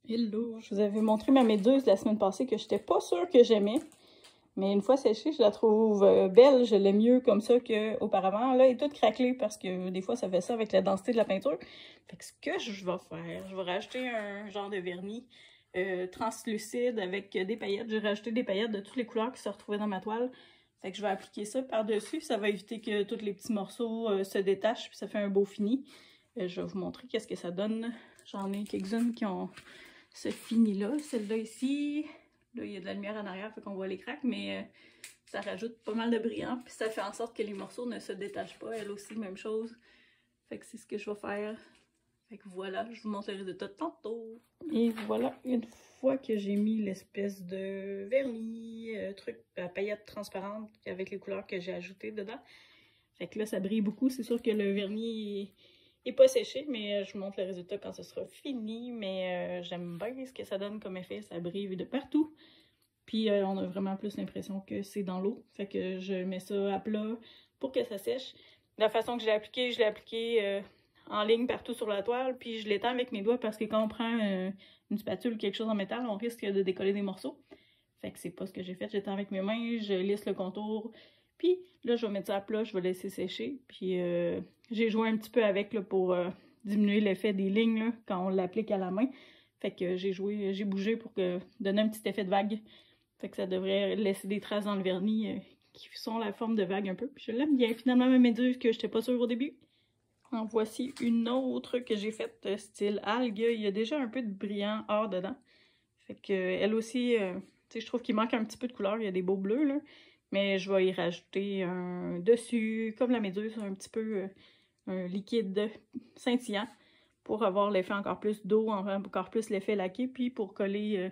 Hello! Je vous avais montré ma méduse la semaine passée que j'étais pas sûre que j'aimais. Mais une fois séchée, je la trouve belle. Je l'aime mieux comme ça qu'auparavant. Là, elle est toute craquelée parce que des fois, ça fait ça avec la densité de la peinture. Fait que ce que je vais faire, je vais rajouter un genre de vernis translucide avec des paillettes. J'ai rajouté des paillettes de toutes les couleurs qui se retrouvaient dans ma toile. Fait que je vais appliquer ça par-dessus. Ça va éviter que tous les petits morceaux se détachent. Puis ça fait un beau fini. Je vais vous montrer qu'est-ce que ça donne. J'en ai quelques-unes qui ont ce fini-là. Celle-là ici, là, il y a de la lumière en arrière, fait qu'on voit les craques, mais ça rajoute pas mal de brillant, puis ça fait en sorte que les morceaux ne se détachent pas. Elle aussi, même chose. Fait que c'est ce que je vais faire. Fait que voilà, je vous montre le résultat tantôt. Et voilà, une fois que j'ai mis l'espèce de vernis, truc à paillettes transparentes avec les couleurs que j'ai ajoutées dedans. Fait que là, ça brille beaucoup. C'est sûr que le vernis est pas séché, mais je vous montre le résultat quand ce sera fini. Mais j'aime bien ce que ça donne comme effet. Ça brille de partout. Puis on a vraiment plus l'impression que c'est dans l'eau. Fait que je mets ça à plat pour que ça sèche. La façon que je l'ai appliqué en ligne partout sur la toile. Puis je l'étends avec mes doigts parce que quand on prend une spatule ou quelque chose en métal, on risque de décoller des morceaux. Fait que c'est pas ce que j'ai fait. J'étends avec mes mains, je lisse le contour. Puis là, je vais mettre ça à plat, je vais laisser sécher. Puis j'ai joué un petit peu avec là, pour diminuer l'effet des lignes là, quand on l'applique à la main. Fait que j'ai bougé pour donner un petit effet de vague. Fait que ça devrait laisser des traces dans le vernis qui sont la forme de vague un peu. Puis je l'aime bien. Finalement, ma méduse que j'étais pas sûre au début. En voici une autre que j'ai faite style algue. Il y a déjà un peu de brillant or dedans. Fait que elle aussi, tu sais, je trouve qu'il manque un petit peu de couleur. Il y a des beaux bleus là. Mais je vais y rajouter un dessus, comme la méduse, un petit peu un liquide scintillant pour avoir l'effet encore plus d'eau, encore plus l'effet laqué, puis pour coller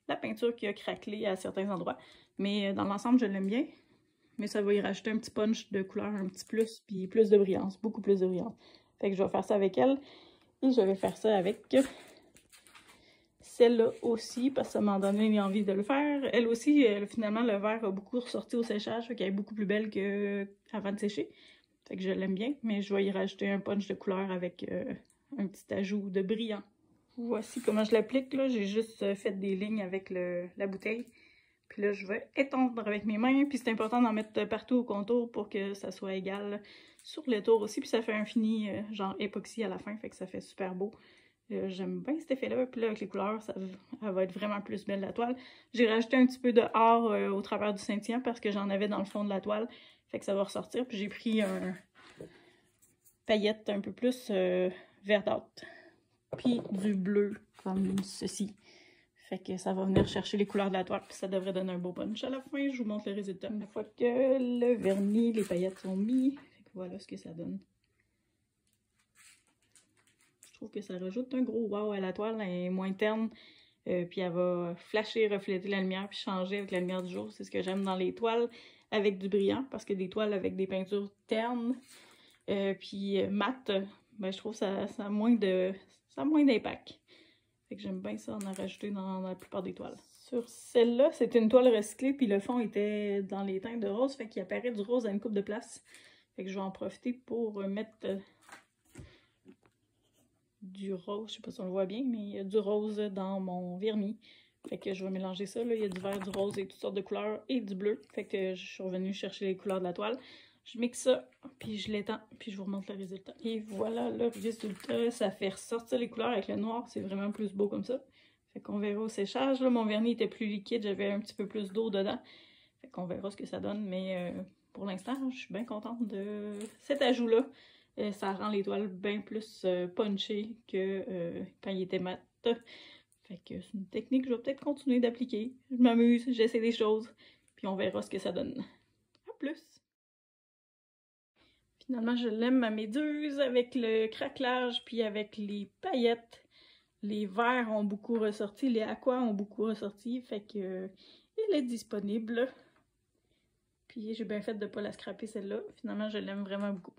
la peinture qui a craquelé à certains endroits. Mais dans l'ensemble, je l'aime bien. Mais ça va y rajouter un petit punch de couleur, un petit plus, puis plus de brillance, beaucoup plus de brillance. Fait que je vais faire ça avec elle. Et je vais faire ça avec celle-là aussi, parce que ça m'a donné envie de le faire. Elle aussi, finalement, le vert a beaucoup ressorti au séchage, fait qu'elle est beaucoup plus belle qu'avant de sécher. Fait que je l'aime bien, mais je vais y rajouter un punch de couleur avec un petit ajout de brillant. Voici comment je l'applique, là. J'ai juste fait des lignes avec la bouteille. Puis là, je vais étendre avec mes mains. Puis c'est important d'en mettre partout au contour pour que ça soit égal sur le tour aussi. Puis ça fait un fini genre époxy à la fin, fait que ça fait super beau. J'aime bien cet effet-là. Puis là, avec les couleurs, elle va être vraiment plus belle la toile. J'ai rajouté un petit peu de or au travers du scintillant parce que j'en avais dans le fond de la toile. Fait que ça va ressortir. Puis j'ai pris un paillette un peu plus verdâtre. Puis du bleu comme ceci. Fait que ça va venir chercher les couleurs de la toile, puis ça devrait donner un beau punch. À la fin, je vous montre le résultat. Une fois que le vernis, les paillettes sont mis, fait que voilà ce que ça donne. Je trouve que ça rajoute un gros wow à la toile, elle est moins terne, puis elle va flasher, refléter la lumière, puis changer avec la lumière du jour. C'est ce que j'aime dans les toiles avec du brillant, parce que des toiles avec des peintures ternes, puis mates, ben, je trouve que ça a moins d'impact. Fait que j'aime bien ça en rajouter dans la plupart des toiles. Sur celle-là, c'était une toile recyclée, puis le fond était dans les teintes de rose, fait qu'il apparaît du rose à une coupe de place. Fait que je vais en profiter pour mettre du rose, je sais pas si on le voit bien, mais il y a du rose dans mon vernis. Fait que je vais mélanger ça, là. Il y a du vert, du rose et toutes sortes de couleurs et du bleu. Fait que je suis revenue chercher les couleurs de la toile. Je mixe ça, puis je l'étends, puis je vous remontre le résultat. Et voilà le résultat, ça fait ressortir les couleurs avec le noir, c'est vraiment plus beau comme ça. Fait qu'on verra au séchage, là, mon vernis était plus liquide, j'avais un petit peu plus d'eau dedans. Fait qu'on verra ce que ça donne, mais pour l'instant, je suis bien contente de cet ajout-là. Ça rend les toiles bien plus punchées que quand il était mat. Fait que c'est une technique que je vais peut-être continuer d'appliquer. Je m'amuse, j'essaie des choses, puis on verra ce que ça donne. À plus! Finalement, je l'aime, ma méduse, avec le craquelage, puis avec les paillettes. Les verts ont beaucoup ressorti, les aquas ont beaucoup ressorti, fait que elle est disponible. Puis j'ai bien fait de ne pas la scraper celle-là. Finalement, je l'aime vraiment beaucoup.